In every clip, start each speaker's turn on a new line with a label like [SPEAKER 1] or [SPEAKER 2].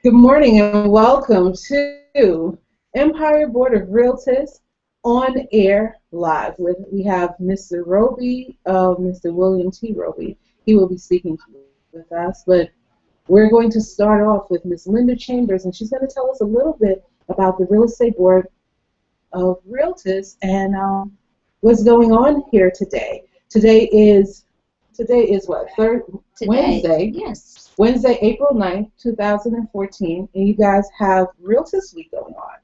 [SPEAKER 1] Good morning and welcome to Empire Board of Realtists on air live. We have Mr. Robie, Mr. William T. Robie. He will be speaking with us, but we're going to start off with Ms. Linda Chambers, and she's going to tell us a little bit about the Real Estate Board of Realtists and what's going on here today. Today is what? Wednesday.
[SPEAKER 2] Yes.
[SPEAKER 1] Wednesday, April 9th, 2014, and you guys have Realtist Week going on.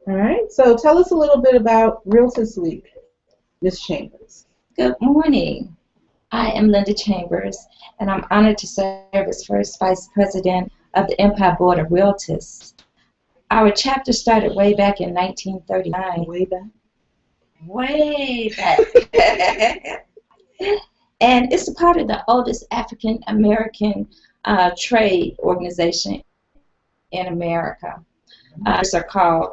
[SPEAKER 1] All right, so tell us a little bit about Realtist Week, Ms. Chambers.
[SPEAKER 2] Good morning. I am Linda Chambers, and I'm honored to serve as First Vice President of the Empire Board of Realtists. Our chapter started way back in 1939.
[SPEAKER 1] Way back?
[SPEAKER 2] Way back. And it's a part of the oldest African American trade organization in America. These are called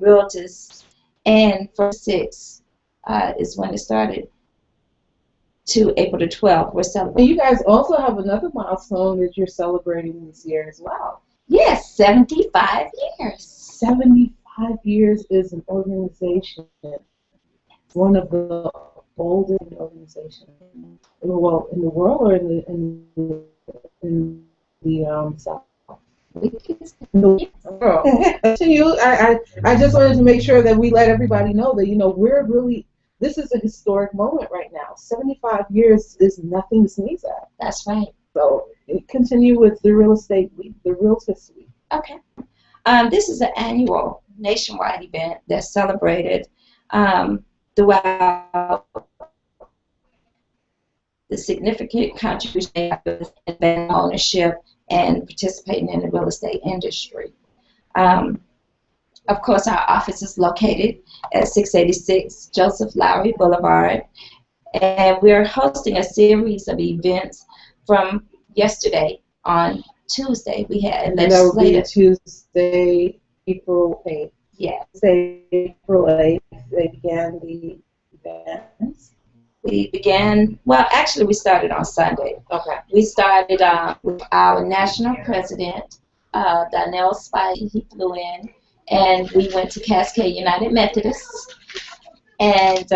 [SPEAKER 2] Realtists, and first six is when it started to April the 12th. We're celebrating.
[SPEAKER 1] And you guys also have another milestone that you're celebrating this year as well.
[SPEAKER 2] Yes, 75 years.
[SPEAKER 1] 75 years is an organization, one of the older organizations, well, in the world or in the South. To you, I just wanted to make sure that we let everybody know that we're really, this is a historic moment right now. 75 years is nothing to sneeze at.
[SPEAKER 2] That's right.
[SPEAKER 1] So continue with the real estate week, the Realtist Week.
[SPEAKER 2] Okay. This is an annual nationwide event that's celebrated throughout the significant contribution of ownership and participating in the real estate industry. Of course, our office is located at 686 Joseph Lowry Boulevard, and we're hosting a series of events from yesterday on Tuesday. We had
[SPEAKER 1] legislative. That would be Tuesday, April 8th.
[SPEAKER 2] Yeah.
[SPEAKER 1] Tuesday, April 8th, they began the events.
[SPEAKER 2] We began, well, actually we started on Sunday.
[SPEAKER 1] Okay.
[SPEAKER 2] We started with our national president, Donnell Spivey. He flew in, and we went to Cascade United Methodists. And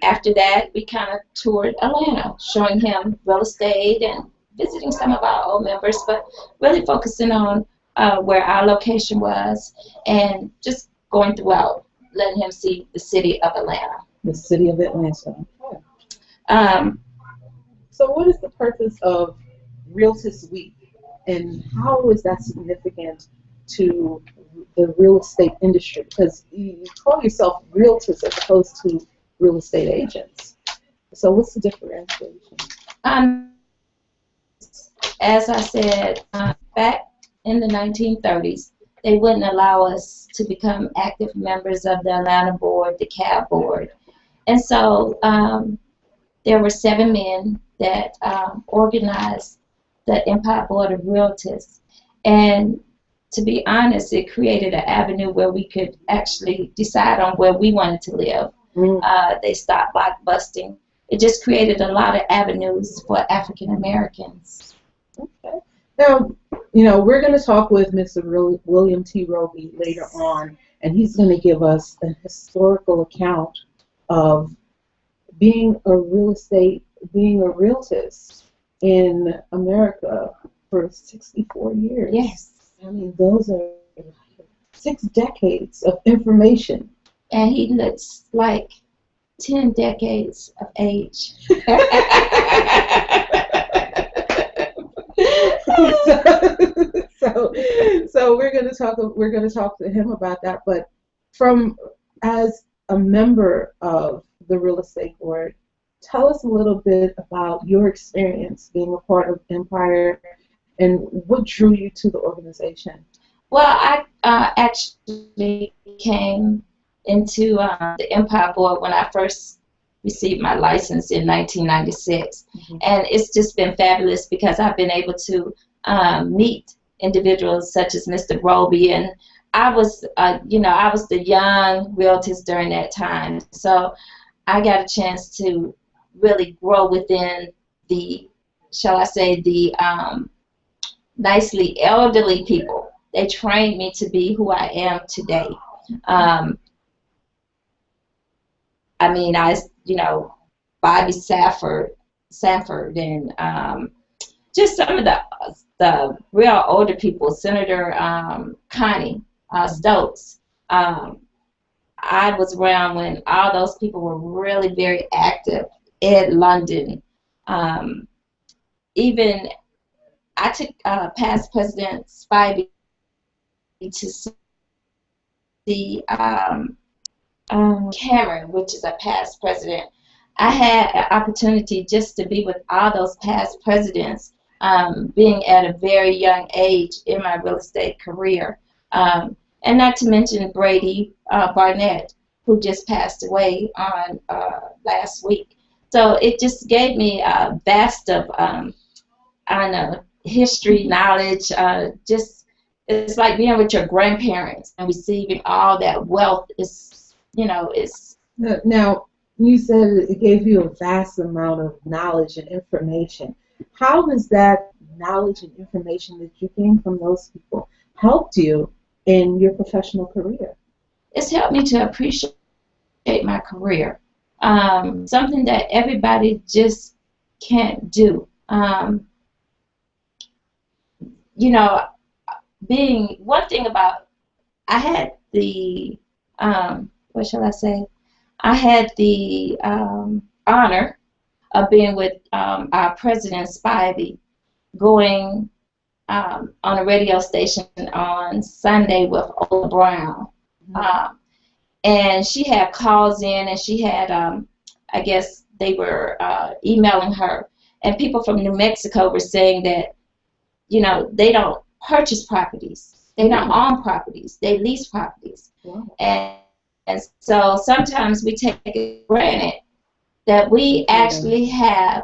[SPEAKER 2] after that, we kind of toured Atlanta, showing him real estate and visiting some of our old members, but really focusing on where our location was and just going throughout, letting him see the city of Atlanta.
[SPEAKER 1] The city of Atlanta. So what is the purpose of Realtist Week, and how is that significant to the real estate industry? Because you call yourself realtors as opposed to real estate agents. So what's the differentiation?
[SPEAKER 2] As I said, back in the 1930s, they wouldn't allow us to become active members of the Atlanta Board, the CAB Board. And so there were 7 men that organized the Empire Board of Realtists. And to be honest, it created an avenue where we could actually decide on where we wanted to live. They stopped blockbusting. It just created a lot of avenues for African Americans.
[SPEAKER 1] Okay. Now, we're going to talk with Mr. William T. Robie later on, and he's going to give us a historical account of being a realtist in America for 64 years.
[SPEAKER 2] Yes.
[SPEAKER 1] I mean, those are 6 decades of information.
[SPEAKER 2] And he looks like 10 decades of age.
[SPEAKER 1] So we're going to talk to him about that. But as a member of the real estate board, tell us a little bit about your experience being a part of Empire and what drew you to the organization.
[SPEAKER 2] Well, I actually came into the Empire Board when I first received my license in 1996. And it's just been fabulous because I've been able to meet individuals such as Mr. Robie, and I was I was the young realtist during that time, so I got a chance to really grow within the, shall I say, the nicely elderly people. They trained me to be who I am today. Um, I mean, Bobby Sanford, and just some of the real older people, Senator Connie Stokes. I was around when all those people were really very active. Ed London. Even I took past President Spivey to see Cameron, which is a past president. I had an opportunity just to be with all those past presidents, being at a very young age in my real estate career. And not to mention Brady Barnett, who just passed away on last week. So it just gave me a vast of, I don't know, history, knowledge. Just it's like being with your grandparents and receiving all that wealth. Is
[SPEAKER 1] Now, you said it gave you a vast amount of knowledge and information. How does that knowledge and information that you gained from those people helped you in your professional career?
[SPEAKER 2] It's helped me to appreciate my career. Something that everybody just can't do. Being one thing about, I had the what shall I say? I had the honor of being with our president Spivey, going on a radio station on Sunday with Ola Brown. And she had calls in, and she had, I guess they were emailing her, and people from New Mexico were saying that, they don't purchase properties. They don't own properties. They lease properties. Wow. And so sometimes we take it for granted that we actually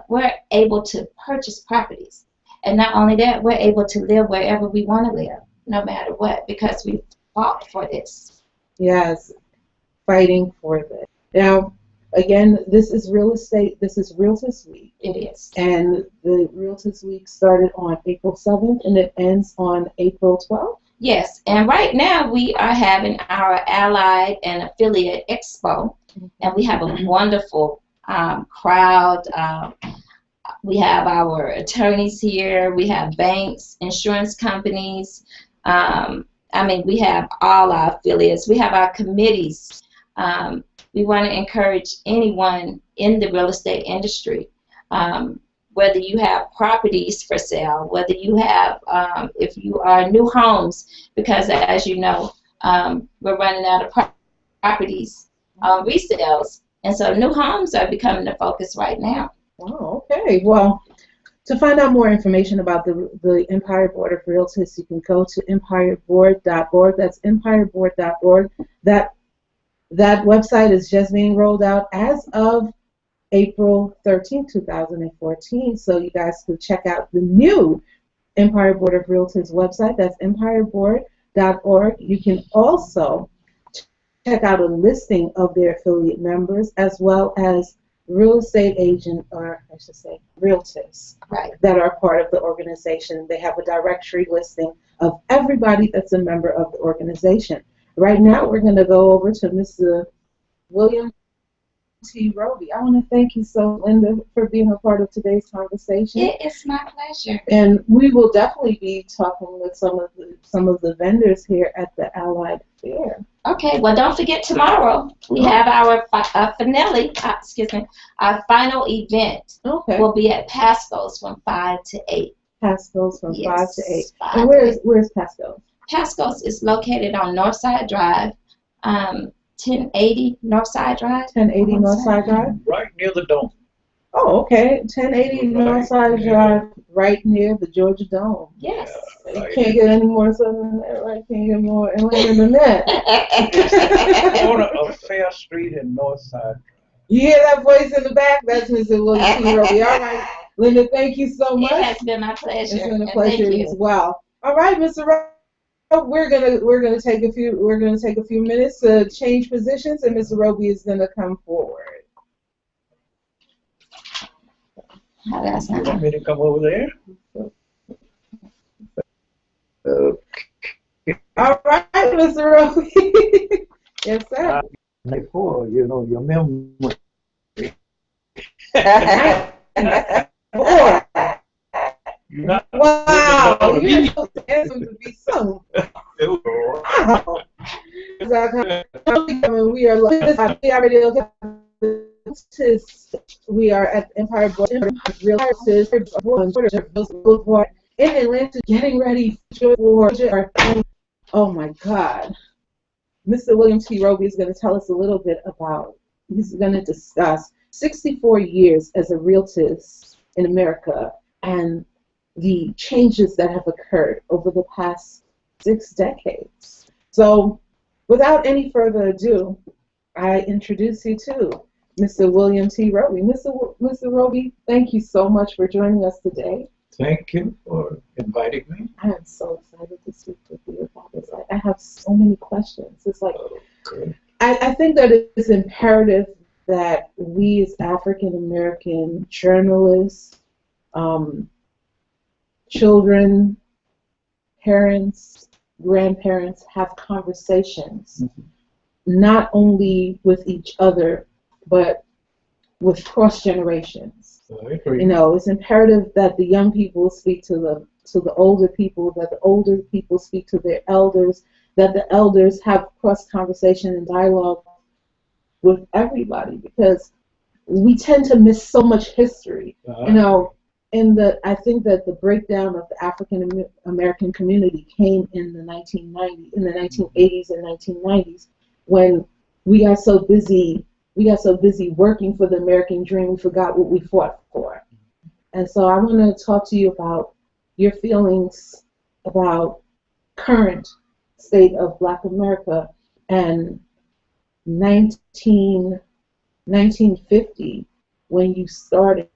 [SPEAKER 2] we're able to purchase properties. And not only that, we're able to live wherever we want to live, no matter what, because we fought for this.
[SPEAKER 1] Yes, fighting for this. Now, again, this is real estate. This is Realtist Week.
[SPEAKER 2] It is.
[SPEAKER 1] And the Realtist Week started on April 7th, and it ends on April 12th?
[SPEAKER 2] Yes, and right now we are having our Allied and Affiliate Expo, and we have a wonderful crowd. We have our attorneys here. We have banks, insurance companies. We have all our affiliates. We have our committees. We want to encourage anyone in the real estate industry, whether you have properties for sale, whether you have, if you are new homes, because as you know, we're running out of properties resales, and so new homes are becoming the focus right now.
[SPEAKER 1] Oh, okay. Well, to find out more information about the Empire Board of Realtists, you can go to empireboard.org. That's empireboard.org. That website is just being rolled out as of April 13, 2014. So you guys can check out the new Empire Board of Realtors website. That's empireboard.org. You can also check out a listing of their affiliate members, as well as real estate agent, or I should say realtors,
[SPEAKER 2] right,
[SPEAKER 1] that are part of the organization. They have a directory listing of everybody that's a member of the organization. Right now, we're going to go over to Mr. William T. Robie. I want to thank you so, Linda, for being a part of today's conversation.
[SPEAKER 2] It's my pleasure.
[SPEAKER 1] And we will definitely be talking with some of the vendors here at the Allied Fair.
[SPEAKER 2] Okay. Well, don't forget tomorrow we have our our final event.
[SPEAKER 1] Okay.
[SPEAKER 2] Will be at Pasco's from 5 to 8.
[SPEAKER 1] Pasco's from 5 to 8.
[SPEAKER 2] 5
[SPEAKER 1] and where's Pasco's?
[SPEAKER 2] Pasco's is located on Northside Drive, 1080 Northside Drive.
[SPEAKER 1] 1080 Northside Drive?
[SPEAKER 3] Right near the dome.
[SPEAKER 1] Oh, okay. 1080 Northside Drive, right near the Georgia Dome.
[SPEAKER 2] Yes.
[SPEAKER 1] You can't get any more southern than that, right? Can't get more Atlanta than that.
[SPEAKER 3] Corner of Fair Street and Northside.
[SPEAKER 1] You hear that voice in the back? That's Mr. William T. Robie. All right, Linda, thank you so much.
[SPEAKER 2] It has been my pleasure.
[SPEAKER 1] It's been a pleasure as well. All right, Mr. Robie. We're gonna take a few minutes to change positions, and Mr. Robie is gonna come forward.
[SPEAKER 2] How does that
[SPEAKER 3] You want me to come over there?
[SPEAKER 1] All right, Mr. Robie. Yes, sir.
[SPEAKER 3] 94, you know, your memory.
[SPEAKER 1] Boy,
[SPEAKER 3] You're not
[SPEAKER 1] wow,
[SPEAKER 3] gonna
[SPEAKER 1] you're
[SPEAKER 3] be.
[SPEAKER 1] so handsome to be so.
[SPEAKER 3] It was
[SPEAKER 1] Wow. We are we are at the Empire Board of Realtists in Atlanta, getting ready for. Oh my God. Mr. William T. Robie is going to tell us a little bit about, he's going to discuss 64 years as a realtist in America and the changes that have occurred over the past 6 decades. So without any further ado, I introduce you to Mr. William T. Robie. Mr. Robie, thank you so much for joining us today.
[SPEAKER 3] Thank you for inviting me.
[SPEAKER 1] I am so excited to speak with you about this. I have so many questions. It's like,
[SPEAKER 3] Okay.
[SPEAKER 1] I think that it's imperative that we as African American journalists, children, parents, grandparents have conversations, not only with each other, but with cross generations.
[SPEAKER 3] I agree.
[SPEAKER 1] You know, it's imperative that the young people speak to the older people, that the older people speak to their elders, that the elders have cross conversation and dialogue with everybody, because we tend to miss so much history. You know, I think that the breakdown of the African American community came in the 1980s and 1990s, when we got so busy working for the American dream, we forgot what we fought for. And so I want to talk to you about your feelings about current state of Black America and 1950, when you started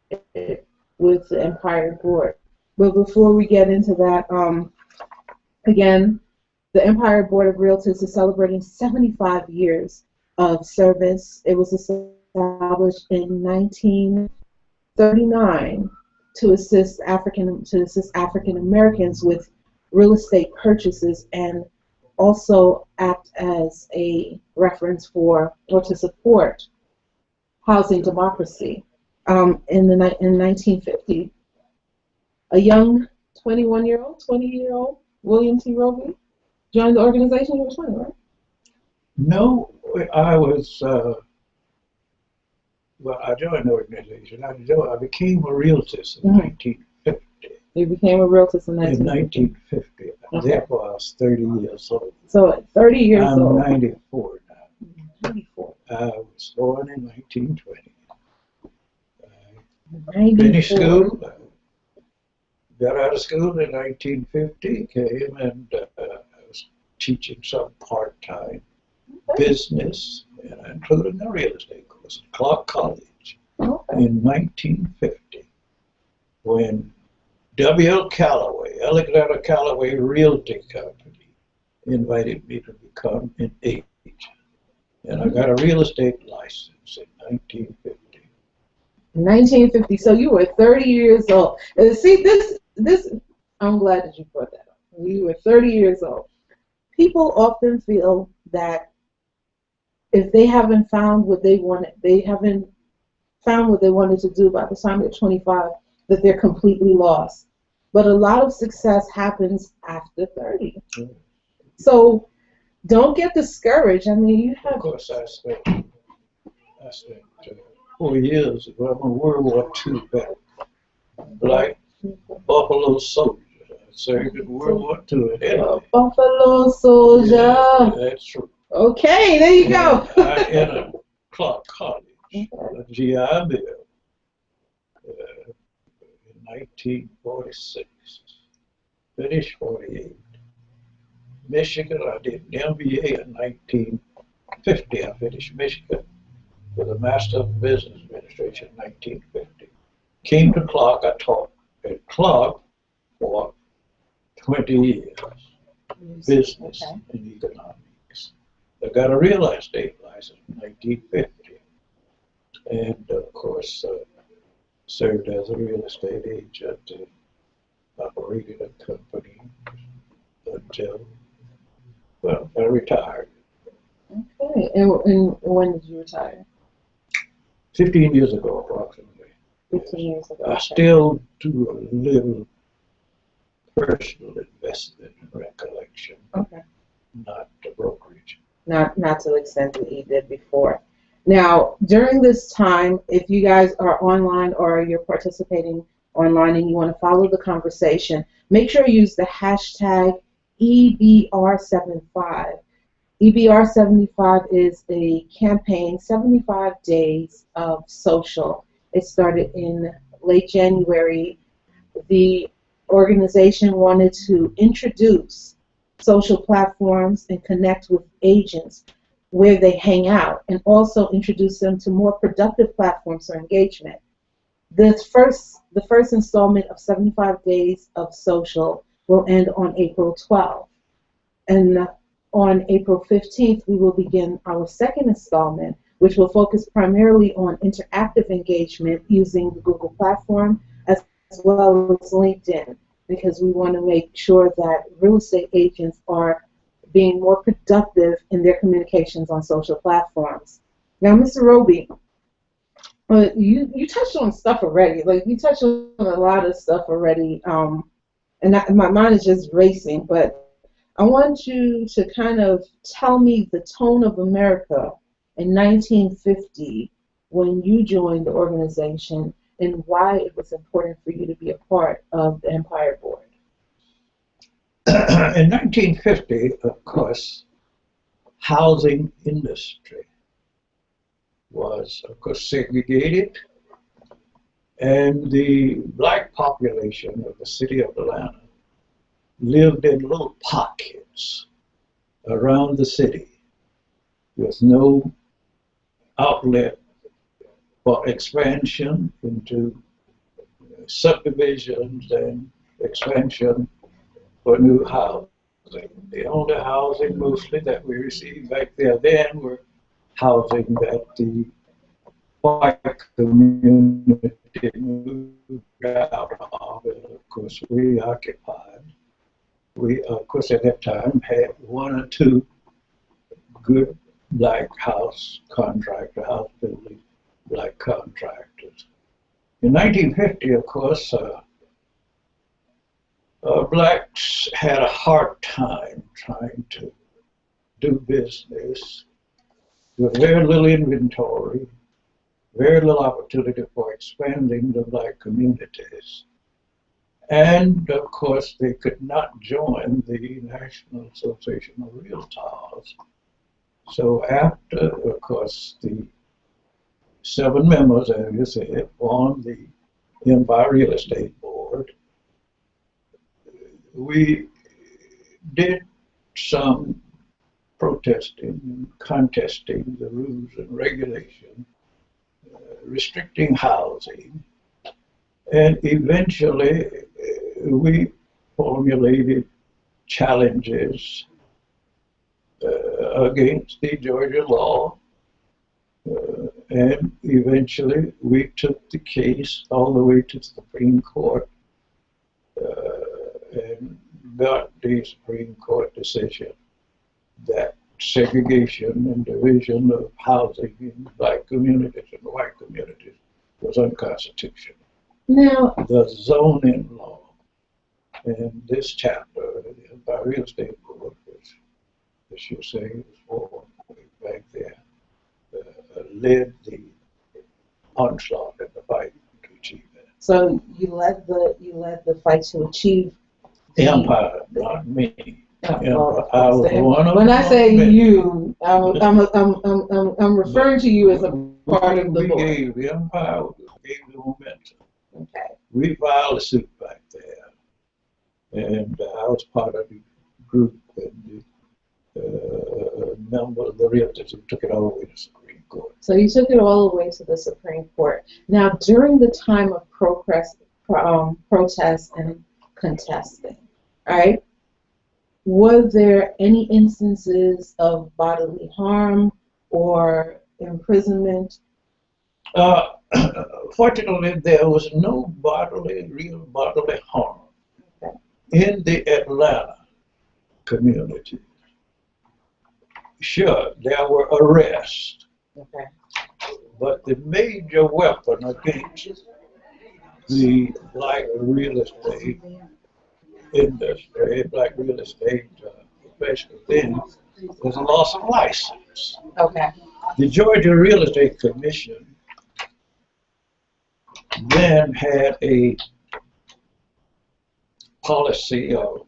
[SPEAKER 1] with the Empire Board. But before we get into that, again, the Empire Board of Realtists is celebrating 75 years of service. It was established in 1939 to assist African Americans with real estate purchases, and also act as a reference for or to support housing democracy. In 1950, a young 20-year-old William T. Robie joined the organization. You were 20, right?
[SPEAKER 3] No, I was, well, I joined the organization. I became a realtist in 1950.
[SPEAKER 1] You became a realtist in
[SPEAKER 3] 1950.
[SPEAKER 1] Okay.
[SPEAKER 3] Therefore, I was 30 years old.
[SPEAKER 1] So at 30 years
[SPEAKER 3] I'm
[SPEAKER 1] old.
[SPEAKER 3] 94 now.
[SPEAKER 1] 94.
[SPEAKER 3] I was born in 1920.
[SPEAKER 1] 94.
[SPEAKER 3] Finished school. Got out of school in 1950. Came and I was teaching some part-time business, and including the real estate course at Clark College in 1950, when W.L. Calloway, Alexander Calloway Realty Company, invited me to become an agent. And I got a real estate license in 1950.
[SPEAKER 1] 1950. So you were 30 years old. And see, this. I'm glad that you brought that up. You were 30 years old. People often feel that if they haven't found what they wanted, they haven't found what they wanted to do by the time they're 25, that they're completely lost. But a lot of success happens after 30.
[SPEAKER 3] Mm.
[SPEAKER 1] So don't get discouraged. I mean, you have.
[SPEAKER 3] Of course, I spent 4 years in World War II vet, like Buffalo Soldier. I served in World War II in Italy.
[SPEAKER 1] Buffalo Soldier.
[SPEAKER 3] Yeah, that's true.
[SPEAKER 1] Okay, there you go.
[SPEAKER 3] I entered Clark College, a GI Bill, in 1946. Finished 48. Michigan, I did an MBA in 1950. I finished Michigan with a Master of Business Administration in 1950. Came to Clark, I taught at Clark for 20 years, business and economics. I got a real estate license in 1950, and of course served as a real estate agent and operated a company until, well, I retired.
[SPEAKER 1] Okay. And when did you retire?
[SPEAKER 3] 15 years ago, approximately.
[SPEAKER 1] 15 years ago.
[SPEAKER 3] I
[SPEAKER 1] Okay.
[SPEAKER 3] still do a little personal investment in recollection,
[SPEAKER 1] Okay.
[SPEAKER 3] not the brokerage.
[SPEAKER 1] Not to the extent that you did before. Now, during this time, if you guys are online or you're participating online and you want to follow the conversation, make sure you use the hashtag EBR75. EBR75 is a campaign, 75 days of social. It started in late January. The organization wanted to introduce social platforms and connect with agents where they hang out, and also introduce them to more productive platforms for engagement. The first installment of 75 Days of Social will end on April 12th. And on April 15th, we will begin our second installment, which will focus primarily on interactive engagement using the Google platform as well as LinkedIn, because we want to make sure that real estate agents are being more productive in their communications on social platforms. Now, Mr. Robie, you touched on stuff already. Like, you touched on a lot of stuff already, my mind is just racing, but I want you to kind of tell me the tone of America in 1950 when you joined the organization and why it was important for you to be a part of the Empire Board.
[SPEAKER 3] In 1950, of course, housing industry was, of course, segregated, and the black population of the city of Atlanta lived in little pockets around the city with no outlet for expansion into subdivisions and expansion for new housing. The only housing mostly that we received back there then were housing that the white community moved out of, and of course we occupied. We, of course, at that time had one or two good black house building black contractors. In 1950, of course, blacks had a hard time trying to do business with very little inventory, very little opportunity for expanding the black communities. And of course, they could not join the National Association of Realtors. So after, of course, the 7 members, as you said, on the Empire Real Estate Board, we did some protesting and contesting the rules and regulations, restricting housing, and eventually we formulated challenges against the Georgia law, and eventually we took the case all the way to the Supreme Court and got the Supreme Court decision that segregation and division of housing in black communities and white communities was unconstitutional.
[SPEAKER 1] Now,
[SPEAKER 3] the zoning law and this chapter of the Empire Real Estate Board, which, as you say, was formed back there, led the onslaught and the fight to achieve that.
[SPEAKER 1] so you led the fight to achieve
[SPEAKER 3] The Empire, not me.
[SPEAKER 1] well,
[SPEAKER 3] I was one of
[SPEAKER 1] when I say
[SPEAKER 3] many.
[SPEAKER 1] you, I'm referring to you as a part of the board.
[SPEAKER 3] The Empire gave the momentum.
[SPEAKER 1] Okay.
[SPEAKER 3] We filed a suit back there, and I was part of the group and the member of the Realtist who took it all the way to the Supreme Court.
[SPEAKER 1] So you took it all the way to the Supreme Court. Now, during the time of protests and contesting, right? Were there any instances of bodily harm or imprisonment?
[SPEAKER 3] Fortunately, there was no real bodily harm
[SPEAKER 1] Okay.
[SPEAKER 3] in the Atlanta communities. Sure, there were arrests,
[SPEAKER 1] Okay.
[SPEAKER 3] but the major weapon against the black real estate industry, black real estate, especially then, was a loss of license.
[SPEAKER 1] Okay.
[SPEAKER 3] The Georgia Real Estate Commission then had a policy of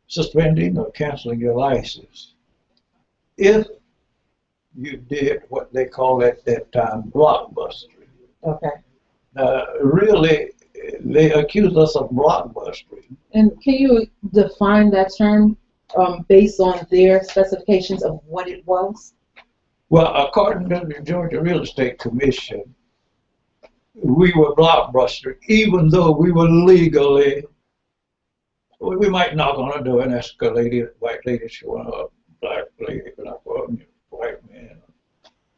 [SPEAKER 3] suspending or canceling your license if you did what they called at that time blockbustering.
[SPEAKER 1] Okay.
[SPEAKER 3] Really, they accused us of blockbustering.
[SPEAKER 1] And can you define that term based on their specifications of what it was?
[SPEAKER 3] Well, according to the Georgia Real Estate Commission, we were blockbustering, even though we were legally. We might knock on a door and ask a lady, white lady showing up, black lady, white man,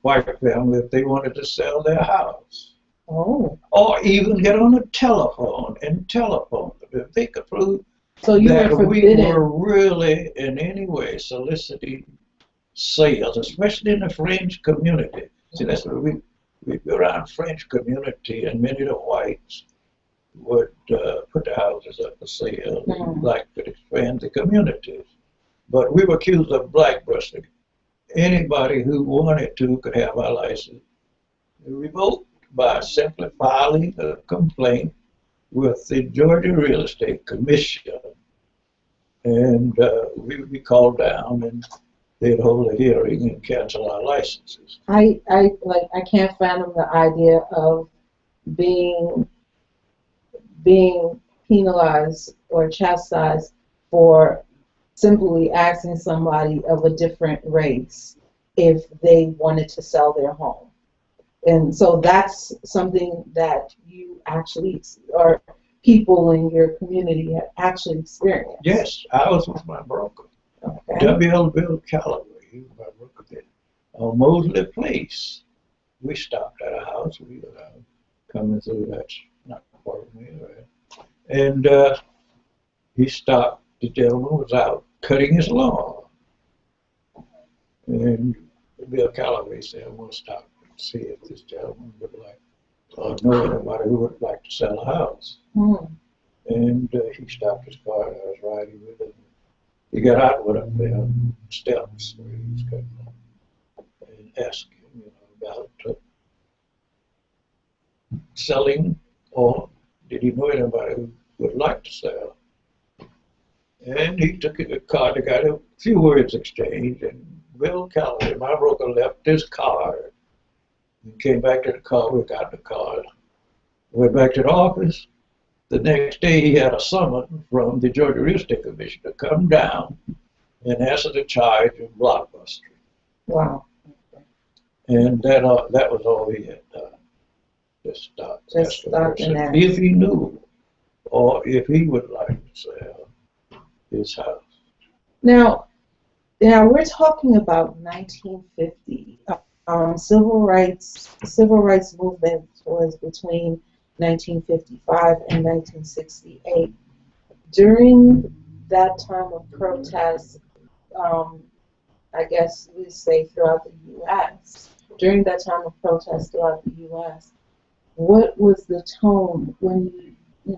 [SPEAKER 3] white family, if they wanted to sell their house.
[SPEAKER 1] Oh.
[SPEAKER 3] Or even get on the telephone and telephone them if they could prove
[SPEAKER 1] So you
[SPEAKER 3] that
[SPEAKER 1] were
[SPEAKER 3] we
[SPEAKER 1] forbidden.
[SPEAKER 3] were really in any way soliciting sales, especially in the French community. See, that's what we'd be around French community, and many of the whites would put the houses up for sale. Black could expand the communities. But we were accused of blackbusting. Anybody who wanted to could have our license revoked by simply filing a complaint with the Georgia Real Estate Commission. And we would be called down and they'd hold a hearing and cancel our licenses.
[SPEAKER 1] I can't fathom the idea of being penalized or chastised for simply asking somebody of a different race if they wanted to sell their home. And so that's something that you actually, or people in your community have actually experienced.
[SPEAKER 3] Yes, I was with my broker.
[SPEAKER 1] Okay.
[SPEAKER 3] W.L. Bill Calloway, he was my broker then. On Mosley Place, we stopped at a house. We were coming through, that's not far from here. And he stopped. The gentleman was out cutting his lawn. And Bill Calloway said, I'm going to stop and see if this gentleman would like, know anybody who would like to sell a house. And he stopped his car and I was riding with him. He got out with up there on steps where he was cutting on and asked him, about selling, or did he know anybody who would like to sell? And he took a card, they got a few words exchanged, and Bill Calloway, my broker, left his card. He came back to the car, we got the card. Went back to the office. The next day he had a summons from the Georgia Real Estate Commission to come down and answer the charge of blockbustering.
[SPEAKER 1] Wow.
[SPEAKER 3] And that was all he had done. Just stop. If he knew, or if he would like to sell his house.
[SPEAKER 1] Now we're talking about 1950. Civil rights movement was between 1955 and 1968. During that time of protest, I guess we say throughout the U.S., during that time of protest throughout the U.S., what was the tone when you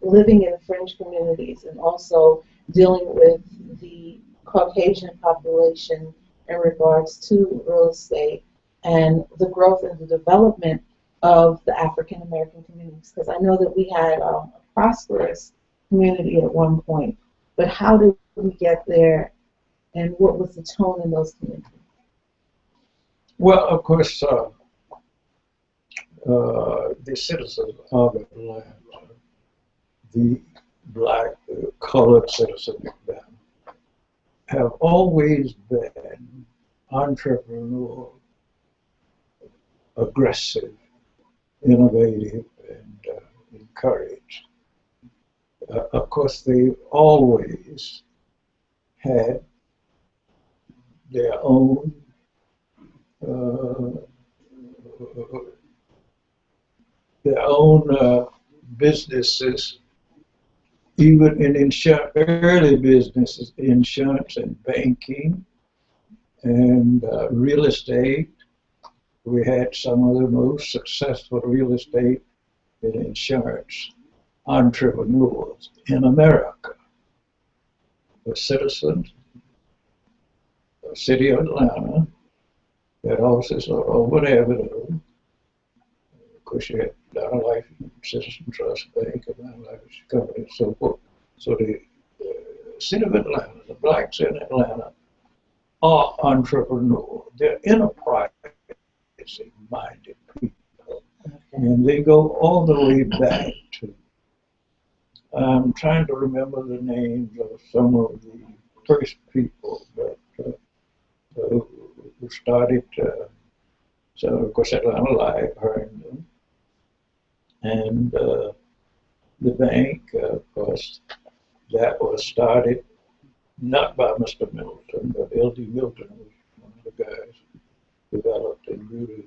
[SPEAKER 1] living in French communities and also dealing with the Caucasian population in regards to real estate and the growth and the development of the African American communities? Because I know that we had a prosperous community at one point, but how did we get there, and what was the tone in those communities?
[SPEAKER 3] Well, of course, the citizens of Atlanta, the black, colored citizens of Atlanta, have always been entrepreneurial, aggressive, innovative, and encouraged. Of course, they always had their own businesses even in early businesses, insurance and banking and real estate. We had some of the most successful real estate and insurance entrepreneurs in America. The citizens of the city of Atlanta had offices all over the avenue. Of course, you had Atlanta Life and Citizen Trust Bank, Atlanta Life Company, and so forth. So the city of Atlanta, the blacks in Atlanta, are entrepreneurs. They're enterprise-minded people. And they go all the way back to, I'm trying to remember the names of some of the first people that who started, so of course Atlanta Life, Herndon, and the bank, of course, that was started not by Mr. Milton, but L.D. Milton was one of the guys who developed and grew the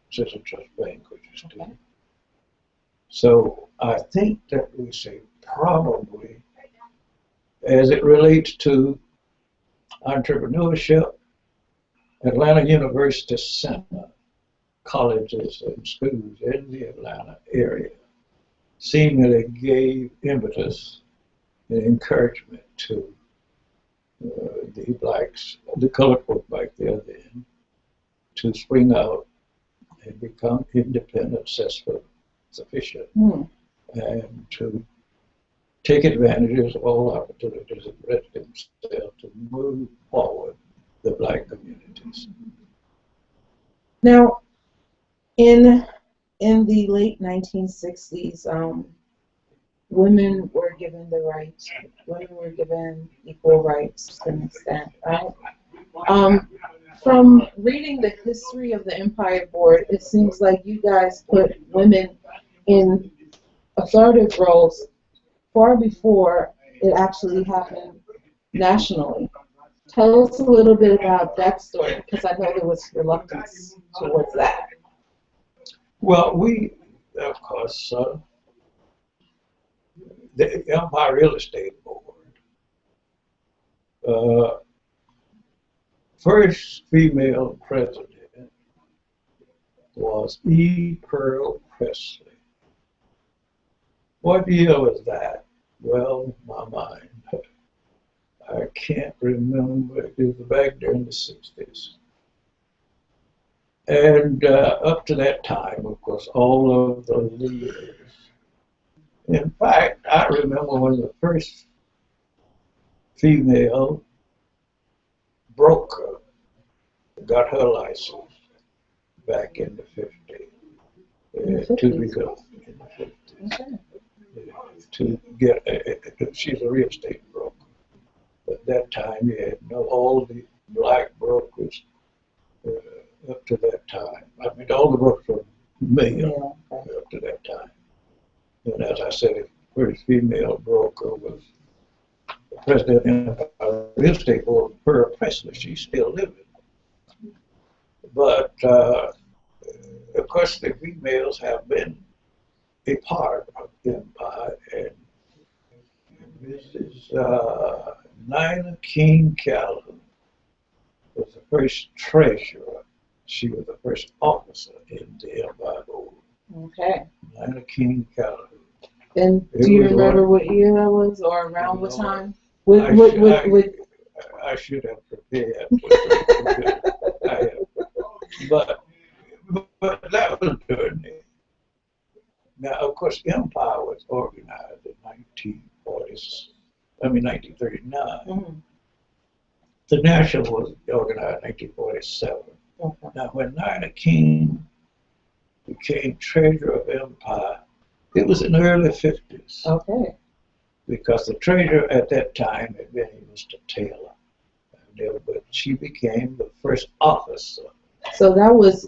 [SPEAKER 3] Citizen Trust Bank, which is still. So I think that we say probably, as it relates to entrepreneurship, Atlanta University Center, colleges and schools in the Atlanta area seemingly gave impetus and encouragement to the blacks, the colored folk back there then, to spring out and become independent, self-sufficient, and to take advantage of all opportunities that present themselves to move forward the black communities.
[SPEAKER 1] Now, in the late 1960s, women were given the rights. Women were given equal rights to an extent, right? From reading the history of the Empire Board, it seems like you guys put women in authoritative roles far before it actually happened nationally. Tell us a little bit about that story, because I know there was reluctance towards that.
[SPEAKER 3] Well, we, of course, the Empire Real Estate Board, first female president was E. Pearl Presley. What year was that? Well, my mind, I can't remember. It was back during the 60s. And up to that time, of course, all of the leaders. In fact, I remember when the first female broker got her license back in the 50s. To become in the 50s. Okay. To get, she's a real estate broker. At that time, you had all the black brokers up to that time. I mean, all the brokers were male up to that time. And as I said, the first female broker was the president of the real estate board, Pearl Presley. She's still living. But, of course, the females have been a part of Empire, and Mrs. Nina King Calhoun was the first treasurer. She was the first officer in the Empire Board.
[SPEAKER 1] Okay.
[SPEAKER 3] Nina King Calhoun.
[SPEAKER 1] And do you remember what year that was, or around what time?
[SPEAKER 3] I should have prepared. But that was during the. Now, of course, Empire was organized in 1939. Mm-hmm. The National was organized in 1947. Okay. Now, when Nina King became treasurer of Empire, it was in the early 50s.
[SPEAKER 1] Okay.
[SPEAKER 3] Because the treasurer at that time had been Mr. Taylor. But she became the first officer.
[SPEAKER 1] So that was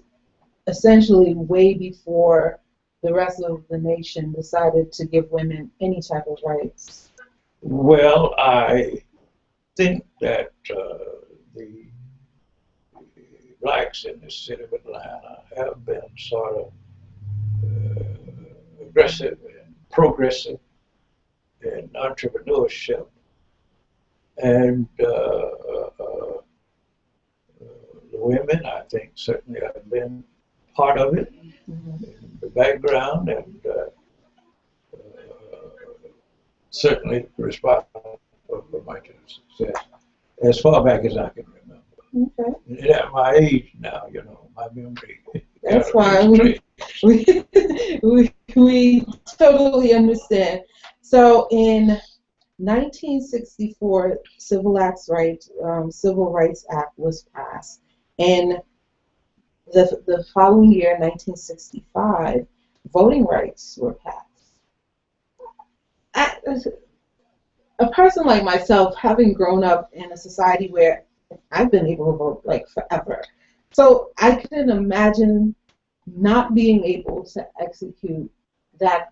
[SPEAKER 1] essentially way before the rest of the nation decided to give women any type of rights.
[SPEAKER 3] Well, I think that the blacks in the city of Atlanta have been sort of aggressive and progressive in entrepreneurship, and the women, I think, certainly have been part of it, in the background, and certainly responsible for my success as far back as I can remember.
[SPEAKER 1] Okay.
[SPEAKER 3] And at my age now, you know, my memory.
[SPEAKER 1] That's why we totally understand. So in 1964, Civil Rights Act was passed, and the following year, 1965, voting rights were passed. A person like myself, having grown up in a society where I've been able to vote like forever, so I couldn't imagine not being able to execute that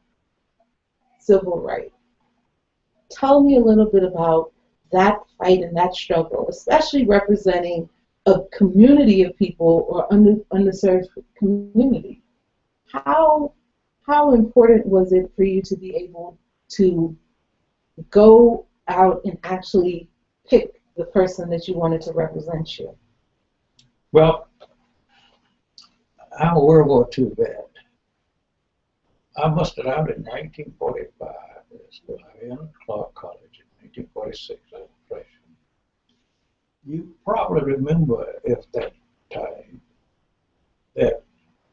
[SPEAKER 1] civil right. Tell me a little bit about that fight and that struggle, especially representing a community of people or underserved community. How important was it for you to be able to go out and actually pick the person that you wanted to represent you?
[SPEAKER 3] Well, I'm a World War II vet. I mustered out in 1945 in Clark College. In 1946, I was a freshman. You probably remember at that time that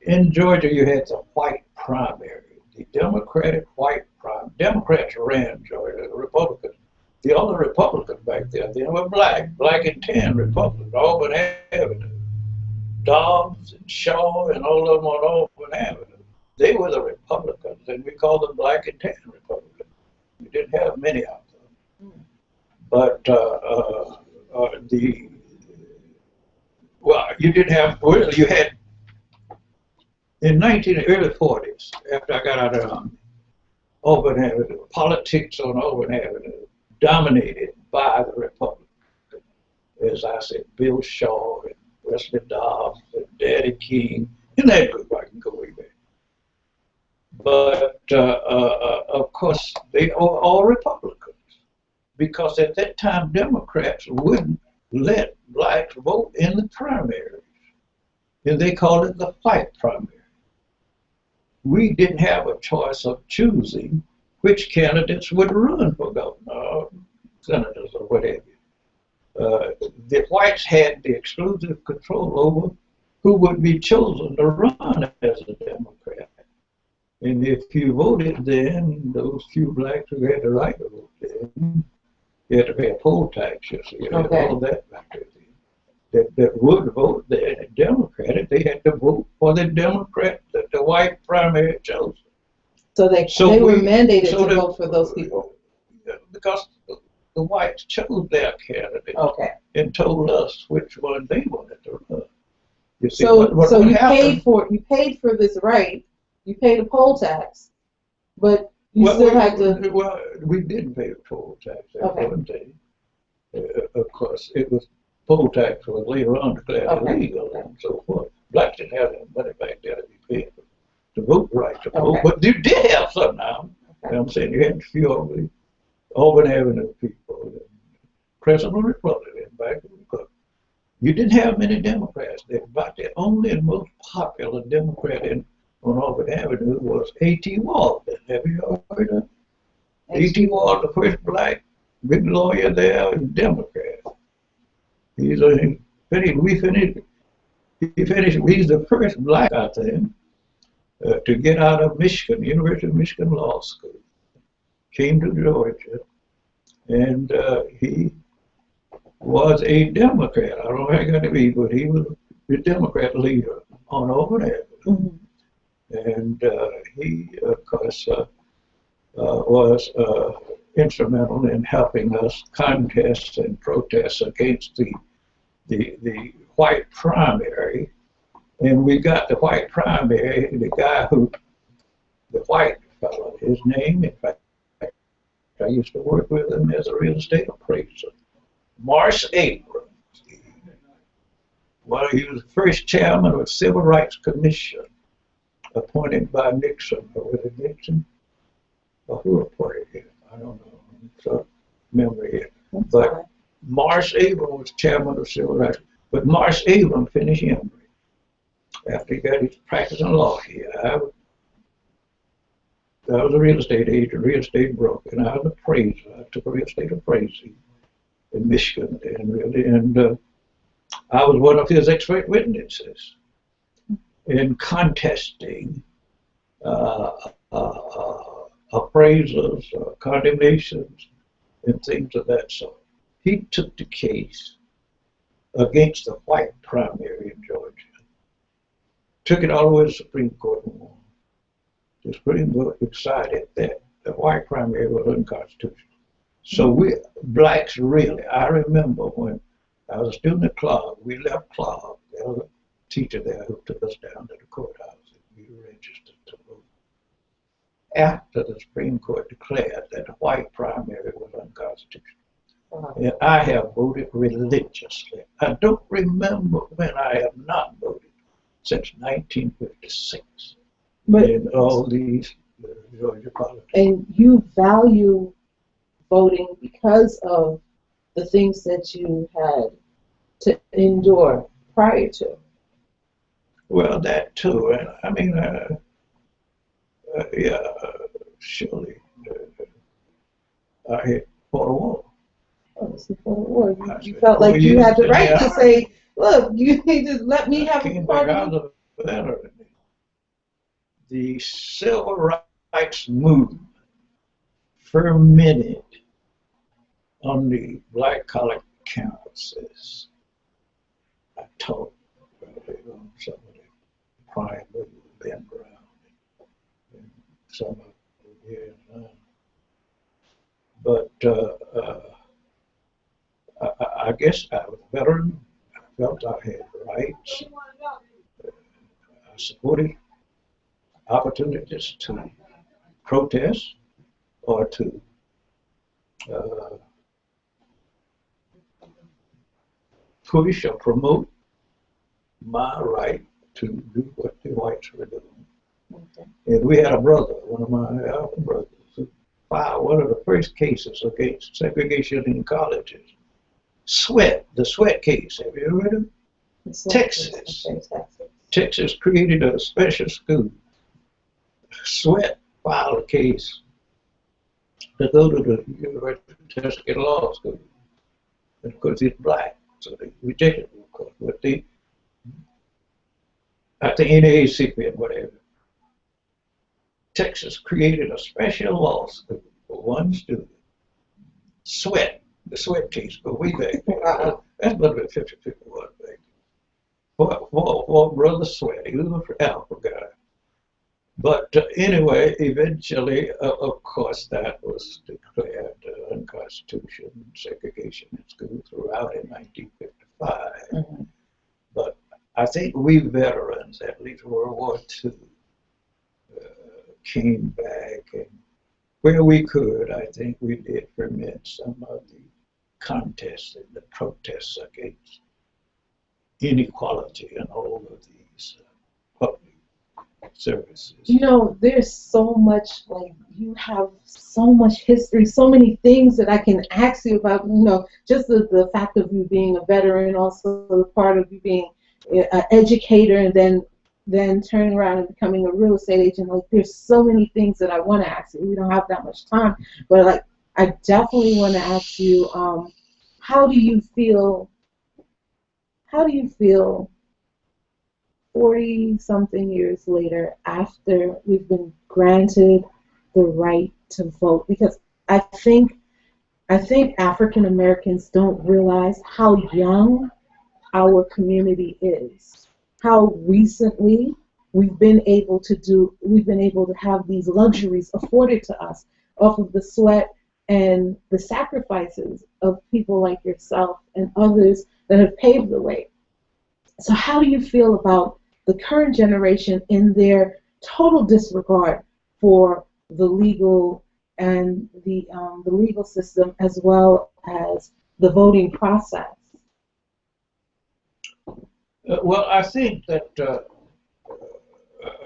[SPEAKER 3] in Georgia you had the white primary, the Democratic white primary. Democrats ran Georgia, the Republicans. The only Republicans back there, they were black and tan Republicans, Auburn Avenue. Dobbs and Shaw and all of them on Auburn Avenue. They were the Republicans, and we called them black and tan Republicans. We didn't have many of them. But you had, in early 40s, after I got out of the Army, Auburn Avenue, politics on Auburn Avenue dominated by the Republicans. As I said, Bill Shaw and Wesley Dobbs and Daddy King, and that group I can go way back. But of course, they are all Republicans, because at that time Democrats wouldn't let blacks vote in the primaries, and they called it the white primary. We didn't have a choice of choosing which candidates would run for governor, senators, or whatever. The whites had the exclusive control over who would be chosen to run as a Democrat. And if you voted then, those few blacks who had the right to vote then, you had to pay a poll tax, you know, all of that back then. That would vote then Democratic, they had to vote for the Democrat that the white primary chose.
[SPEAKER 1] So they were mandated to vote for those people?
[SPEAKER 3] Because the whites chose their candidate and told us which one they wanted to run. You see,
[SPEAKER 1] so you paid for this right, you paid a poll tax, but you still had to.
[SPEAKER 3] Well, we didn't pay a poll tax at one day. Of course, it was poll tax was later on declared illegal and so forth. Blacks didn't have any money back there to be paid to vote right to vote, but you did have some now. You know what I'm saying? You had a few of the Auburn Avenue people, President Republican, back in the club. You didn't have many Democrats there, but the only and most popular Democrat on Auburn Avenue was A.T. Walden. Have you heard of him? A.T. Walden, the first black big lawyer there, was Democrat. He's the first black out there to get out of Michigan, University of Michigan Law School. Came to Georgia, and he was a Democrat. I don't know how he got to be, but he was the Democrat leader on Auburn Avenue. And he, of course, was instrumental in helping us contest and protest against the white primary. And we got the white primary, the white fellow, his name, in fact, I used to work with him as a real estate appraiser, Morris Abrams. Well, he was the first chairman of the Civil Rights Commission, appointed by Nixon. Or was it Nixon? Or who appointed him? I don't know, so memory here.
[SPEAKER 1] That's
[SPEAKER 3] But
[SPEAKER 1] fine.
[SPEAKER 3] Morris Avon was chairman of civil rights. But Morris Avon finished Emory after he got his practice in law here. I was a real estate agent, real estate broker, and I was an appraiser. I took a real estate appraising in Michigan, and I was one of his expert witnesses in contesting uh, appraisals, condemnations, and things of that sort. He took the case against the white primary in Georgia, took it all the way to the Supreme Court and won. The Supreme Court decided that the white primary was unconstitutional. So we blacks really, I remember when I was a student at Clark, we left Clark, there was a teacher there who took us down to the courthouse and we registered to vote. After the Supreme Court declared that the white primary was unconstitutional. And I have voted religiously. I don't remember when I have not voted since 1956
[SPEAKER 1] But
[SPEAKER 3] in all these Georgia politics.
[SPEAKER 1] and you value voting because of the things that you had to endure prior to.
[SPEAKER 3] Well, that too. And I mean, yeah, surely I had fought a war.
[SPEAKER 1] Oh, this is before the war. You felt like you had the right to say, look, you need to let me have a part of it.
[SPEAKER 3] Veteran. The civil rights movement fermented on the black college campuses. I taught on some of the prime movement, Ben Brown, and some of them here in Atlanta. But I guess I was a veteran. I felt I had rights. I supported opportunities to protest or to push or promote my right to do what the whites were doing.
[SPEAKER 1] Okay.
[SPEAKER 3] And we had a brother, one of my elder brothers, who filed one of the first cases against segregation in colleges. The Sweat case, have you ever heard of it? Texas.
[SPEAKER 1] Okay, Texas.
[SPEAKER 3] Texas created a special school. Sweat filed a case to go to the University of Law School. And of course, he's black, so they rejected him, of course. But at the NAACP and whatever, Texas created a special law school for one student. The Sweat case, go way back. That's about 50, 51 back. For Brother Sweat, he was an Alpha guy. But anyway, eventually, of course, that was declared unconstitutional, segregation in school throughout in 1955.
[SPEAKER 1] Mm-hmm.
[SPEAKER 3] But I think we veterans, at least World War II, came back, and where we could, I think we did ferment some of the contests and the protests against inequality and all of these public services.
[SPEAKER 1] You know, there's so much, like, you have so much history, so many things that I can ask you about, you know, just the fact of you being a veteran, also the part of you being an educator, and then turning around and becoming a real estate agent. Like, there's so many things that I want to ask you. We don't have that much time, but like, I definitely want to ask you, how do you feel 40-something years later, after we've been granted the right to vote? Because I think African Americans don't realize how young our community is, how recently we've been able to have these luxuries afforded to us off of the sweat and the sacrifices of people like yourself and others that have paved the way. So how do you feel about the current generation in their total disregard for the legal and the legal system, as well as the voting process?
[SPEAKER 3] Well, I think that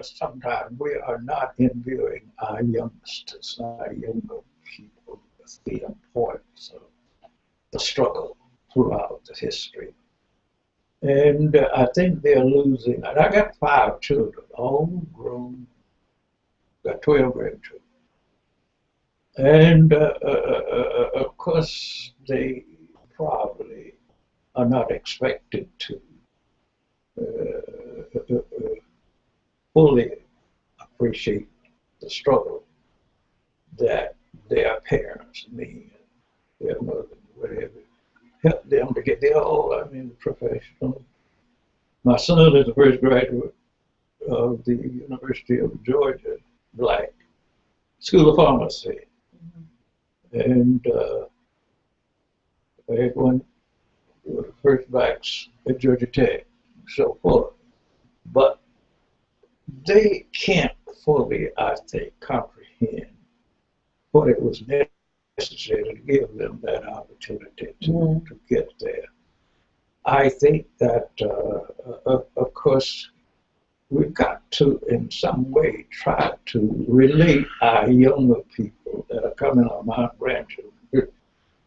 [SPEAKER 3] sometimes we are not imbuing our youngsters, our younger people, the importance of the struggle throughout the history. And I think they're losing. And I got 5 children, all grown, got 12 grandchildren. And of course, they probably are not expected to fully appreciate the struggle that their parents, me, and their mother, whatever, helped them to get there. Oh, I mean, professional. My son is the first graduate of the University of Georgia, Black School of Pharmacy. And I had one of the first blacks at Georgia Tech, so forth. But they can't fully, I think, comprehend what it was necessary to give them that opportunity to get there. I think that, of course, we've got to, in some way, try to relate our younger people that are coming on, my grandchildren,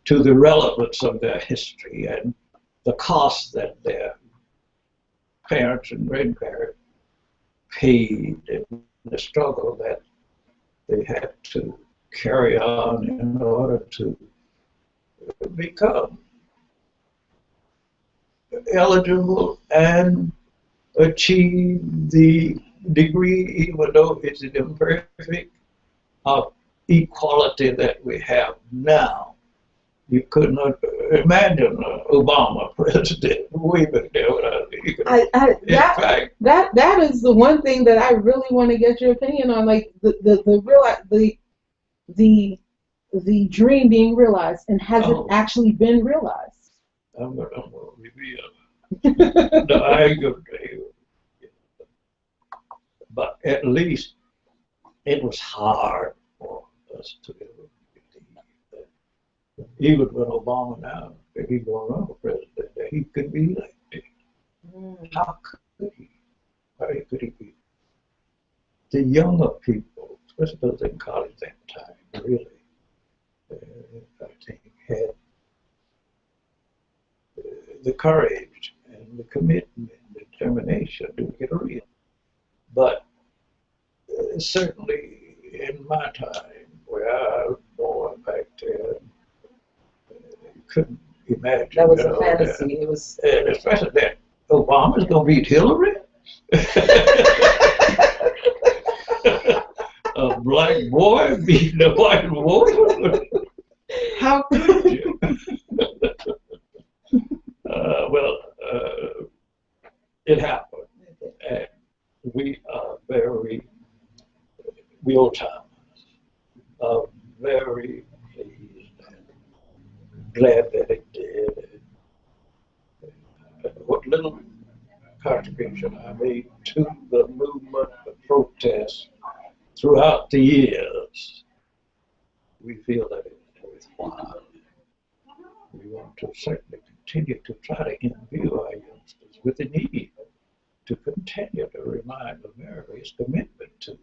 [SPEAKER 3] to the relevance of their history and the cost that their parents and grandparents paid and the struggle that they had to carry on in order to become eligible and achieve the degree, even though it's an imperfect, of equality that we have now. You could not imagine Obama president way back there without
[SPEAKER 1] that is the one thing that I really want to get your opinion on, like the dream being realized, and has it actually been realized?
[SPEAKER 3] I'm gonna reveal. No, I ain't gonna tell you. But at least it was hard for us to believe that even when Obama now, if he's going to run for president, that he could be elected. How could he? How could he be? The younger people, especially those in college at that time, really, I think, had the courage and the commitment and determination to get a real. But certainly in my time, where I was born back there, you couldn't imagine.
[SPEAKER 1] That was a fantasy. It was,
[SPEAKER 3] and especially that Obama's going to beat Hillary. A black boy beating a white woman. How could you? It happened. And we are very real time, very pleased and glad that it did. And what little contribution I made to the movement of protest throughout the years, we feel that it is worthwhile. We want to certainly continue to try to imbue our youngsters with the need to continue to remind America its commitment to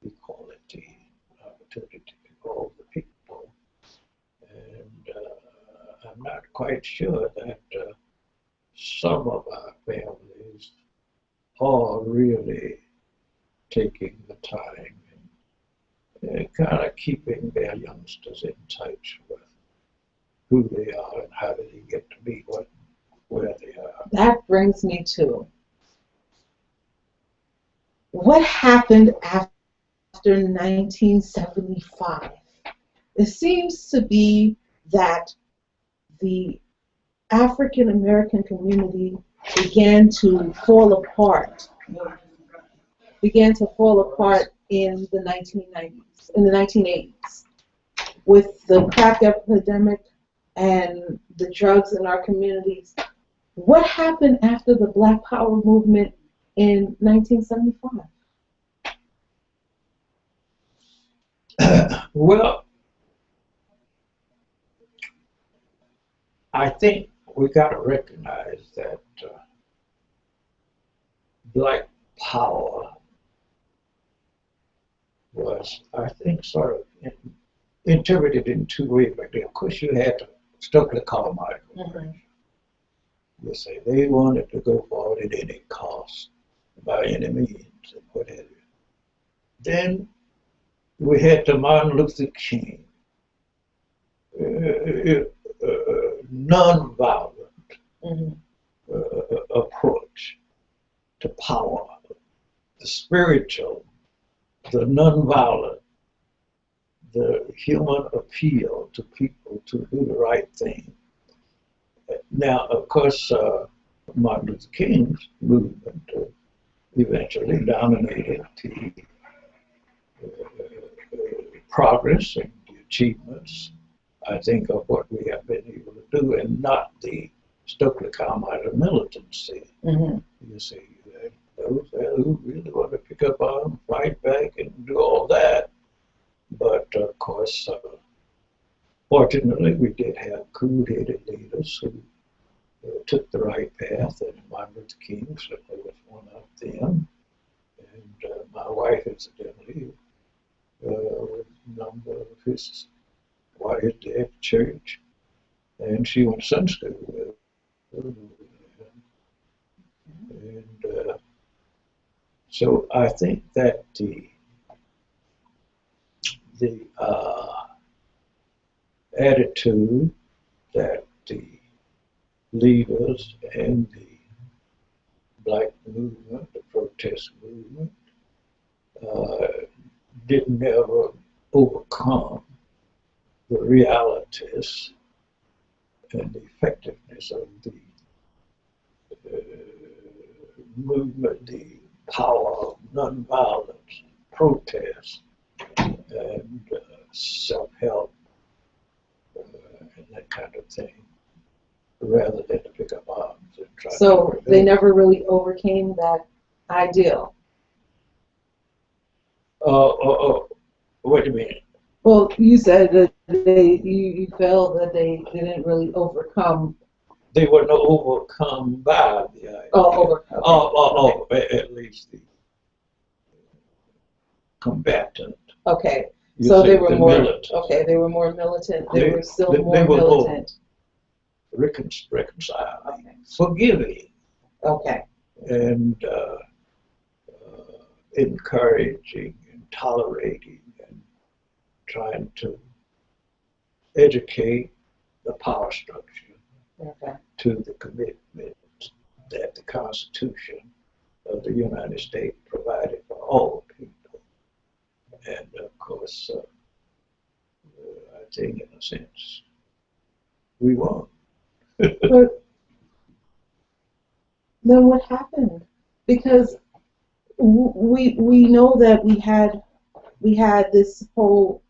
[SPEAKER 3] equality, opportunity for all the people. And I'm not quite sure that some of our families are really taking the time and kind of keeping their youngsters in touch with who they are and how do they get to be where they are.
[SPEAKER 1] That brings me to what happened after 1975. It seems to be that the African American community began to fall apart in the 1990s, in the 1980s, with the crack epidemic and the drugs in our communities. What happened after the Black Power movement in 1975?
[SPEAKER 3] Well, I think we got to recognize that Black Power was, I think, sort of interpreted in two ways. But of course, you had to Stokely-Carmichael. You say they wanted to go forward at any cost, by any means, and what have you. Then we had the Martin Luther King, non-violent approach to power, the spiritual, the non-violent, the human appeal to people to do the right thing. Now, of course, Martin Luther King's movement eventually dominated the progress and the achievements, I think, of what we have been able to do, and not the Stokely-Carmichael militancy. You see, those who really want to pick up arms, fight back, and do all that. But of course, fortunately, we did have cool-headed leaders who took the right path, and Martin Luther King certainly was one of them. And my wife, incidentally, was a number of his wives at church, and she went to Sunday school with him. And so I think that the attitude that the leaders and the black movement, the protest movement, didn't ever overcome the realities and the effectiveness of the movement, the power of nonviolence, protest, and self-help, and that kind of thing, rather than to pick up arms and try to.
[SPEAKER 1] So they never really overcame that ideal.
[SPEAKER 3] What do you mean?
[SPEAKER 1] Well, you said that you felt that they didn't really overcome.
[SPEAKER 3] They were not overcome by the idea.
[SPEAKER 1] Okay.
[SPEAKER 3] At least the combatant.
[SPEAKER 1] Okay.
[SPEAKER 3] You
[SPEAKER 1] So
[SPEAKER 3] say
[SPEAKER 1] they were
[SPEAKER 3] the
[SPEAKER 1] more
[SPEAKER 3] militant.
[SPEAKER 1] okay. They were more militant. They were still
[SPEAKER 3] they
[SPEAKER 1] more
[SPEAKER 3] were
[SPEAKER 1] militant.
[SPEAKER 3] Reconciling,
[SPEAKER 1] Okay.
[SPEAKER 3] forgiving,
[SPEAKER 1] Okay.
[SPEAKER 3] and encouraging and tolerating and trying to educate the power structure
[SPEAKER 1] Okay.
[SPEAKER 3] to the commitment that the Constitution of the United States provided for all people. And of course, I think in a sense, we won.
[SPEAKER 1] But then what happened? Because we know that we had this whole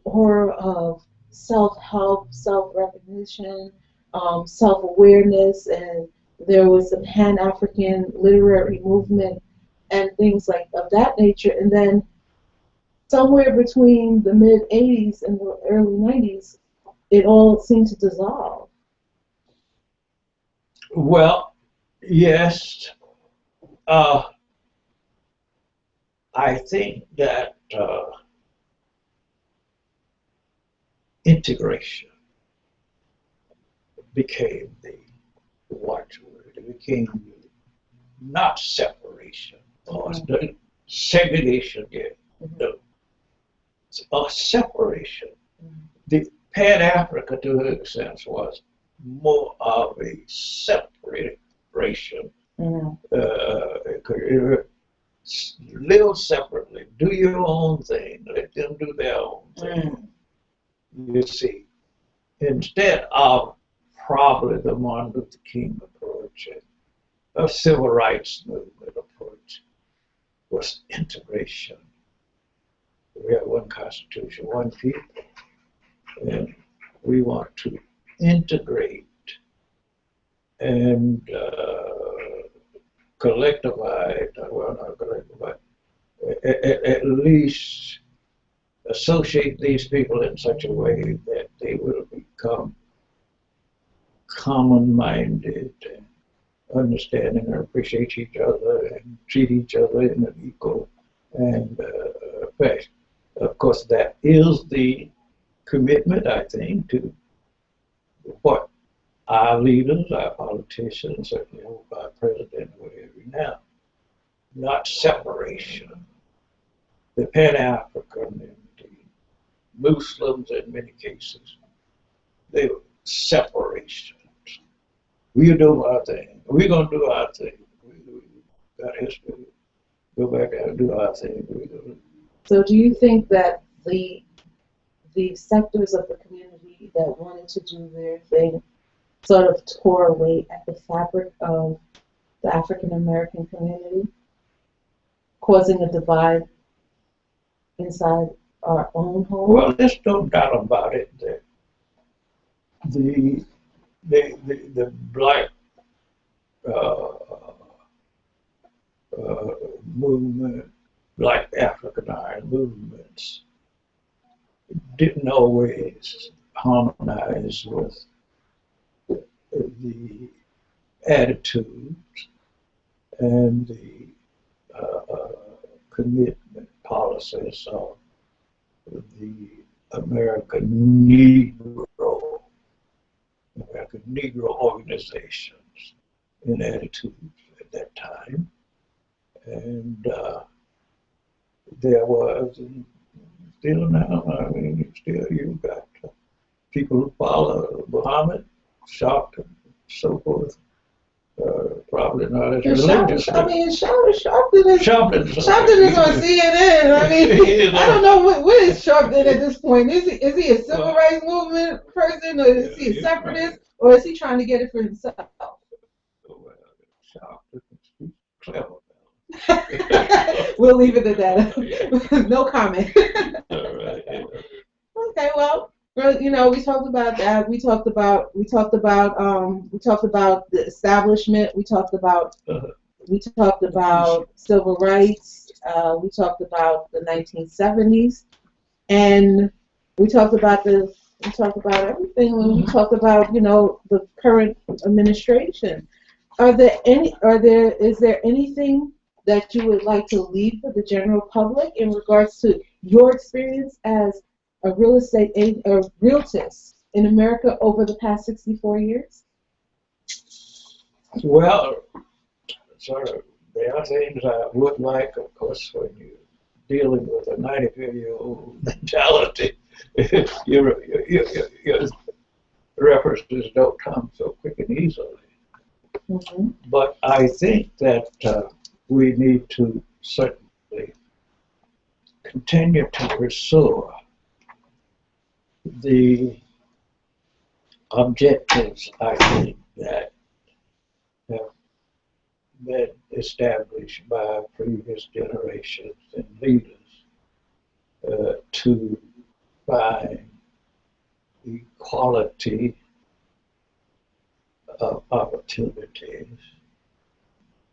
[SPEAKER 1] horror of self-help, self-recognition, self-awareness, and there was a Pan-African literary movement and things like of that nature. And then somewhere between the mid-'80s and the early '90s, it all seemed to dissolve.
[SPEAKER 3] Well, yes. I think that integration became the watchword. It became not separation or segregation yet. No. It's a separation. The Pan-Africa, to a sense, was more of a separation. Live separately, do your own thing, let them do their own thing. You see, instead of probably the Martin Luther King approach, a civil rights movement approach, was integration. We have one constitution, one people, and we want to integrate and collectivize, well, not collectivize, at least associate these people in such a way that they will become common-minded and understanding and appreciate each other and treat each other in an equal and fashion. Of course, that is the commitment, I think, to what our leaders, our politicians, certainly our president, whatever now, not separation. The Pan-African and the Muslims, in many cases, they were separations. We do our thing. We're going to do our thing. We got history. Go back and do our thing.
[SPEAKER 1] So do you think that the sectors of the community that wanted to do their thing sort of tore away at the fabric of the African American community, causing a divide inside our own home?
[SPEAKER 3] Well, there's no doubt about it that the black movement, black Africanized movements didn't always harmonize with the attitudes and the commitment policies of the American Negro organizations in attitudes at that time. And there was, and still now, I mean, still you've got people who follow Muhammad, Sharp, and so forth. Probably not as religious.
[SPEAKER 1] Sharpton is on CNN. I mean, I don't know what is Sharpton at this point. Is he a civil rights movement person, or is he a separatist, or is he trying to get it for himself?
[SPEAKER 3] Well, Sharpton is clever.
[SPEAKER 1] We'll leave it at that. No comment.
[SPEAKER 3] All right.
[SPEAKER 1] Okay, well, you know, we talked about that. We talked about the establishment. We talked about civil rights. We talked about the 1970s, and we talked about everything. When we talked about, you know, the current administration. Is there anything that you would like to leave for the general public in regards to your experience as a real estate agent, a realtist in America over the past 64 years?
[SPEAKER 3] Well, sort of, there are things I would like, of course, when you're dealing with a 95-year-old mentality, your references don't come so quick and easily. Mm-hmm. But I think that we need to certainly continue to pursue the objectives, I think, that have been established by previous generations and leaders to find equality of opportunities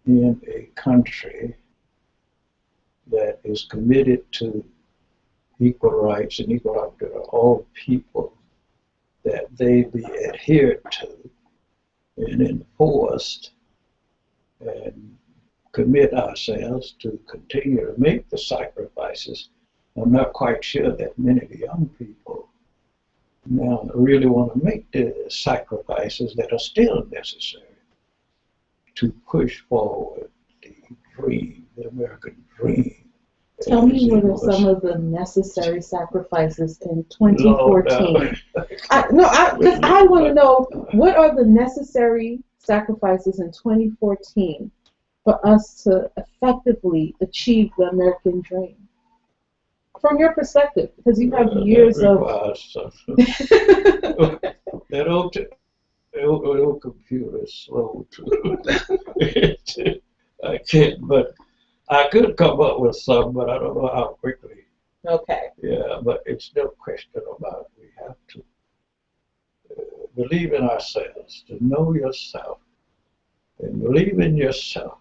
[SPEAKER 3] in a country that is committed to equal rights and equal opportunity to all people, that they be adhered to and enforced, and commit ourselves to continue to make the sacrifices. I'm not quite sure that many of the young people now really want to make the sacrifices that are still necessary to push forward the dream, the American dream.
[SPEAKER 1] Tell me what are some of the necessary sacrifices in 2014? Because I want to know, what are the necessary sacrifices in 2014 for us to effectively achieve the American dream? From your perspective, because you have years of...
[SPEAKER 3] That old computer is slow too. I can't, but I could come up with some, but I don't know how quickly.
[SPEAKER 1] Okay.
[SPEAKER 3] Yeah, but it's no question about it. We have to believe in ourselves, to know yourself, and believe in yourself,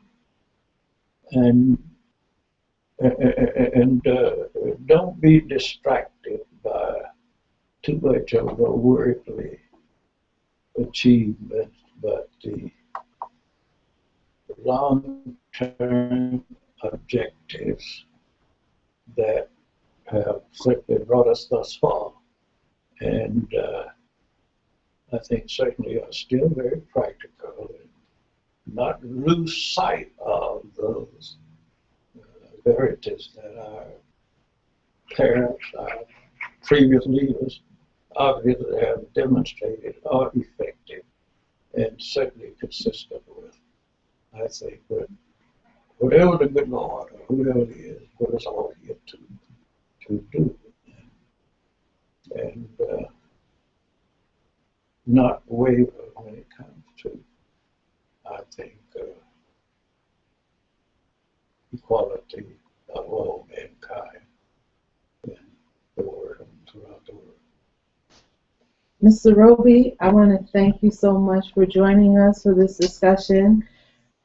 [SPEAKER 3] and don't be distracted by too much of the worldly achievement, but the long-term objectives that have certainly brought us thus far. And I think certainly are still very practical and not lose sight of those verities that our parents, our previous leaders obviously have demonstrated are effective and certainly consistent with, I think, but whatever the good Lord or whoever it is put us all here to do. And not waver when it comes to, I think, equality of all mankind in the world and throughout the world.
[SPEAKER 1] Mr. Robie, I want to thank you so much for joining us for this discussion.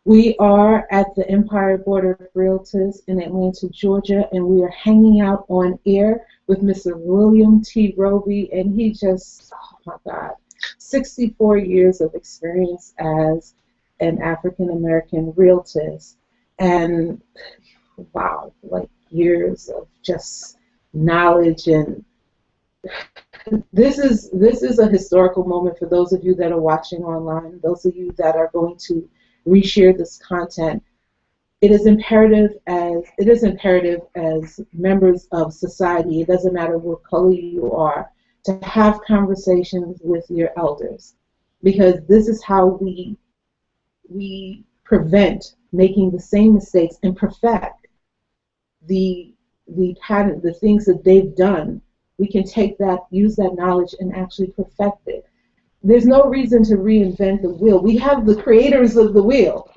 [SPEAKER 1] We are at the Empire Board of Realtists in Atlanta, Georgia, and we are hanging out on air with Mr. William T. Robie, and he just, oh my God, 64 years of experience as an African-American realtist, and wow, like years of just knowledge. And this is a historical moment for those of you that are watching online, those of you that are going to reshare this content. It is imperative as members of society, it doesn't matter what color you are, to have conversations with your elders, because this is how we prevent making the same mistakes and perfect the pattern, the things that they've done. We can take that, use that knowledge, and actually perfect it. There's no reason to reinvent the wheel. We have the creators of the wheel.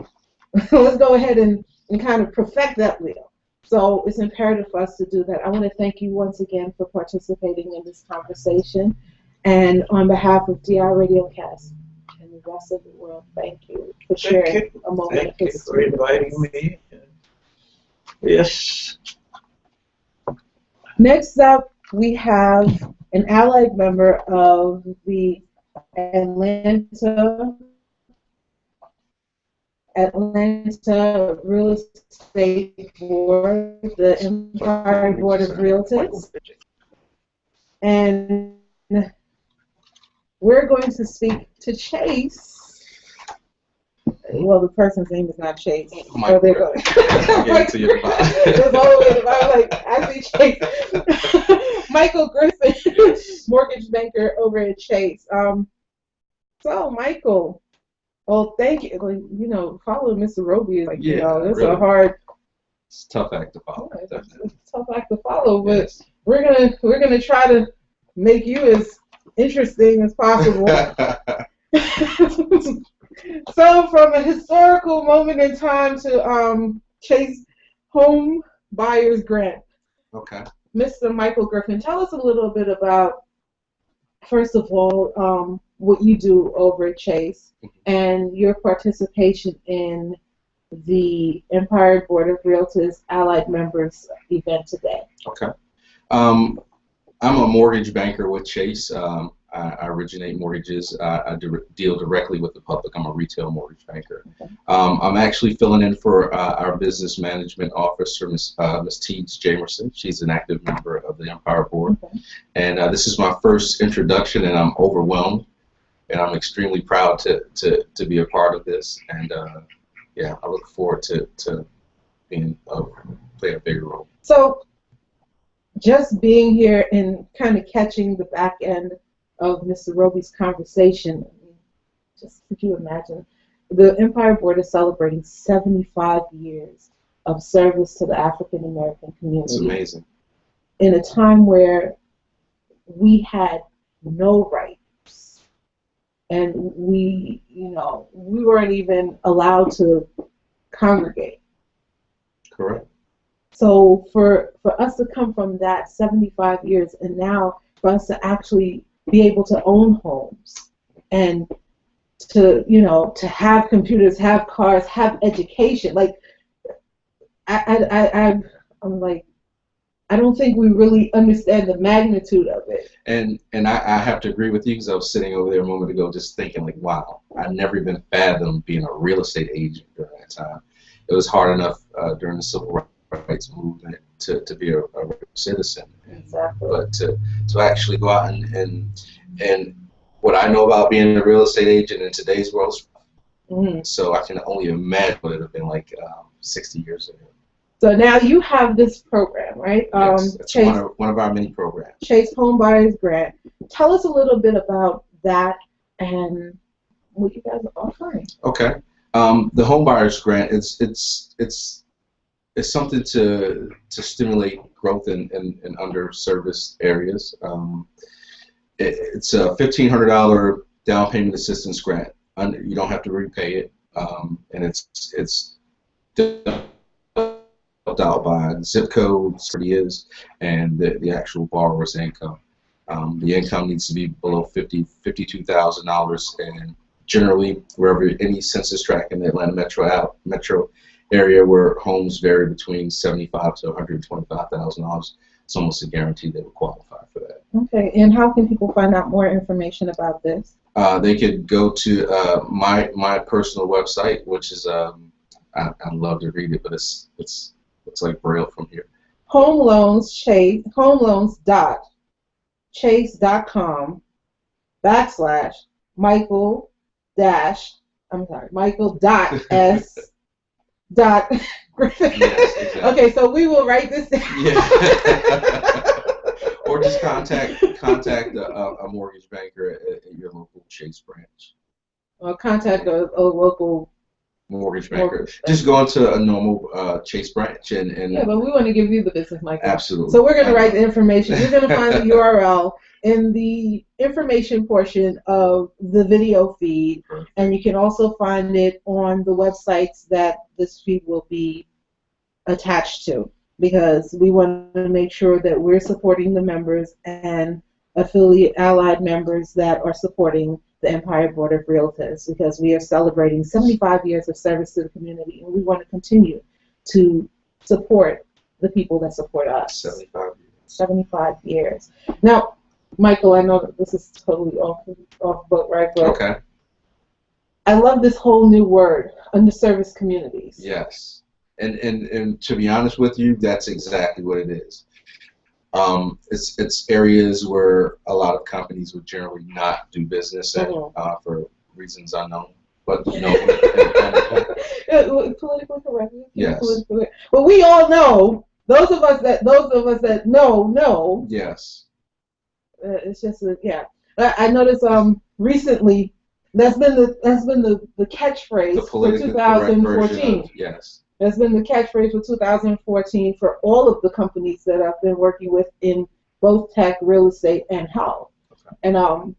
[SPEAKER 1] Let's go ahead and kind of perfect that wheel. So it's imperative for us to do that. I want to thank you once again for participating in this conversation. And on behalf of DI Radiocast and the rest of the world, thank you for sharing a moment of history.
[SPEAKER 3] Thank you for inviting me. Yes.
[SPEAKER 1] Next up, we have an allied member of the Atlanta Real Estate Board, the Empire Board of Realtists, and we're going to speak to Chase. Well, the person's name is not Chase. Oh, there goes. I see Chase. Michael Griffin, mortgage banker over at Chase. So, Michael, well, thank you. You know, following Mr. Robie is you know, it's really a hard.
[SPEAKER 4] It's a tough act to follow.
[SPEAKER 1] It's a tough act to follow, but yes, we're gonna try to make you as interesting as possible. So, from a historical moment in time to Chase Home Buyers Grant.
[SPEAKER 4] Okay.
[SPEAKER 1] Mr. Michael Griffin, tell us a little bit about, first of all, what you do over at Chase and your participation in the Empire Board of Realtists Allied Members event today.
[SPEAKER 4] Okay. I'm a mortgage banker with Chase. I originate mortgages. I deal directly with the public. I'm a retail mortgage banker. Okay. I'm actually filling in for our business management officer, Ms. Teeds Jamerson. She's an active member of the Empire Board. Okay. And this is my first introduction, and I'm overwhelmed. And I'm extremely proud to be a part of this. And yeah, I look forward to being play a bigger role.
[SPEAKER 1] So, just being here and kind of catching the back end of Mr. Robie's conversation, just could you imagine? The Empire Board is celebrating 75 years of service to the African American community.
[SPEAKER 4] It's amazing.
[SPEAKER 1] In a time where we had no rights, and we weren't even allowed to congregate.
[SPEAKER 4] Correct.
[SPEAKER 1] So for us to come from that 75 years, and now for us to actually be able to own homes and to have computers, have cars, have education, like I'm like, I don't think we really understand the magnitude of it.
[SPEAKER 4] And I have to agree with you, because I was sitting over there a moment ago just thinking, like, wow, I never even fathomed being a real estate agent during that time. It was hard enough during the civil rights rights movement to be a citizen.
[SPEAKER 1] Exactly.
[SPEAKER 4] But to actually go out and what I know about being a real estate agent in today's world, so I can only imagine what it would have been like 60 years ago.
[SPEAKER 1] So now you have this program, right?
[SPEAKER 4] Yes, it's
[SPEAKER 1] Chase,
[SPEAKER 4] one of our many programs.
[SPEAKER 1] Chase Home Buyers Grant. Tell us a little bit about that and what you guys are offering.
[SPEAKER 4] Okay. The Home Buyers Grant, it's something to stimulate growth in underserviced areas. It's a $1,500 down payment assistance grant. You don't have to repay it, and it's out by zip code, city is, and the actual borrower's income. The income needs to be below $52,000, and generally, wherever any census tract in the Atlanta metro area where homes vary between $75,000 to $125,000, it's almost a guarantee they would qualify for that.
[SPEAKER 1] Okay, and how can people find out more information about this?
[SPEAKER 4] They could go to my personal website, which is I love to read it, but it's like Braille from here.
[SPEAKER 1] Home loans Michael dot S dot Griffin.
[SPEAKER 4] Yes, exactly.
[SPEAKER 1] Okay, so we will write this down.
[SPEAKER 4] Yeah. Or just contact a mortgage banker at your local Chase branch.
[SPEAKER 1] Or contact a local
[SPEAKER 4] mortgage banker. Just go into a normal Chase branch and
[SPEAKER 1] yeah, but we want to give you the business, Michael.
[SPEAKER 4] Absolutely.
[SPEAKER 1] So we're going to write the information. You're going to find the URL in the information portion of the video feed, and you can also find it on the websites that this feed will be attached to, because we want to make sure that we're supporting the members and affiliate allied members that are supporting the Empire Board of Realtists, because we are celebrating 75 years of service to the community, and we want to continue to support the people that support us.
[SPEAKER 4] 75 years.
[SPEAKER 1] 75 years. Now, Michael, I know that this is totally off book, right? But
[SPEAKER 4] okay.
[SPEAKER 1] I love this whole new word, underserviced communities.
[SPEAKER 4] Yes. And to be honest with you, that's exactly what it is. It's areas where a lot of companies would generally not do business in, for reasons unknown. But you know,
[SPEAKER 1] politically correct.
[SPEAKER 4] Yes.
[SPEAKER 1] Well, we all know. Those of us that know.
[SPEAKER 4] Yes.
[SPEAKER 1] It's just yeah. I noticed recently that's been the catchphrase for 2014.
[SPEAKER 4] Yes.
[SPEAKER 1] That's been the catchphrase for 2014 for all of the companies that I've been working with in both tech, real estate, and health. Okay. And I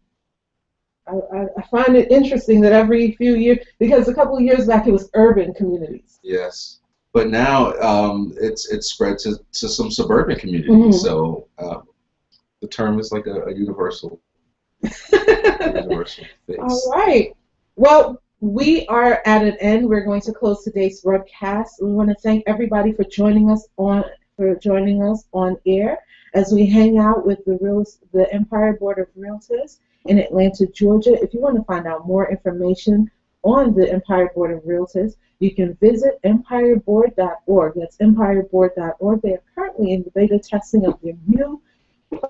[SPEAKER 1] find it interesting that every few years, because a couple of years back it was urban communities.
[SPEAKER 4] Yes. But now it's spread to some suburban communities. So the term is like a universal fix.
[SPEAKER 1] All right. Well, we are at an end. We're going to close today's broadcast. We want to thank everybody for joining us on air as we hang out with the Empire Board of Realtists in Atlanta, Georgia. If you want to find out more information on the Empire Board of Realtists, you can visit empireboard.org. That's empireboard.org. They are currently in the beta testing of their new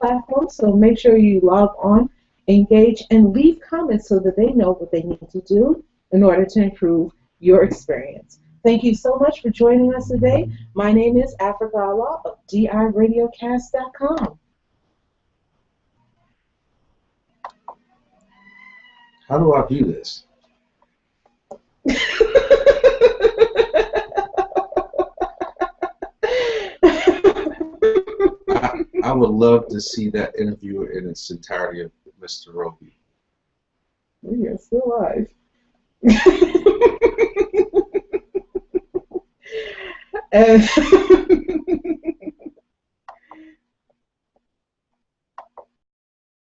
[SPEAKER 1] platform, so make sure you log on, engage, and leave comments so that they know what they need to do in order to improve your experience. Thank you so much for joining us today. My name is Africa Allah of DIRadiocast.com.
[SPEAKER 4] How do I view this? I would love to see that interview in its entirety of Mr. Robie.
[SPEAKER 1] We are still live. And